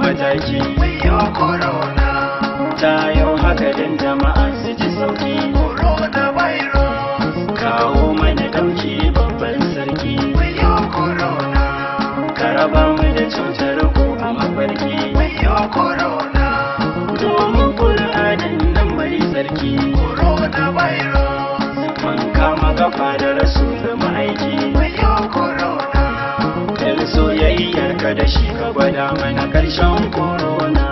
mataki. wayo corona, Ta yau haka dan jama'a su ji sauki. corona virus, Kawo mana dauki babban sarki. wayo corona, Ka raba mu da cutar ko a mafarki. wayo corona, Domin Kur'anin nan mai sarki. corona virus, Mun kama gafa da rasulun ma'aiki. wayo corona, Dan soyayyar ka da shi ka gwada mana ƙarshen korona.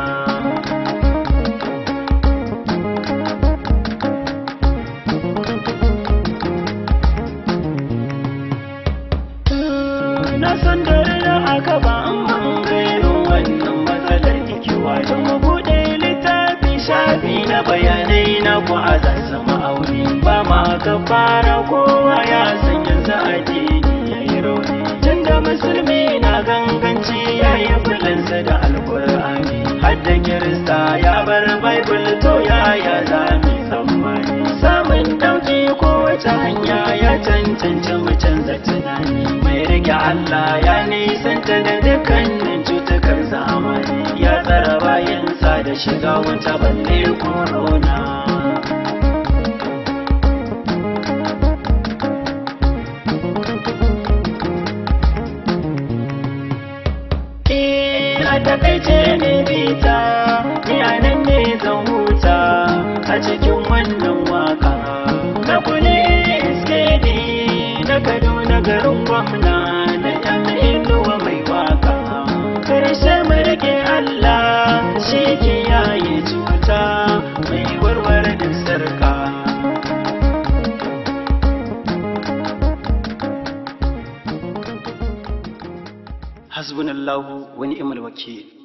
Na san dare da aka ba an gairin wannan matsalar kikiwa. Tun mu buɗe littafi shafi na bayanai na ku a zasa ma'auni. Ba ma ka fara kowa ya san yanzu addini ya yi rauni. Tun da musulmi na ganganci ya yi filinsa da alkur'ani. Hadda kirista ya bar baibul to ya zami tsammani. Samun dauki kowace hanya ya cancanci mu canza tunani. Mai rike Allah ya nisanta da dukkanin cutukar zamani. Ya tsara bayansa da shiga wata balle corona. A takaice ne bita, ni a nan ne zan huta a cikin wannan waka. Na kule iskedi na Kaduna garin gwamna na yan inuwa mai waka. Karshe mu rike Allah shi ke yaye cuta mai warware da sarka. Hasbunallahu wa ni'mal wakil.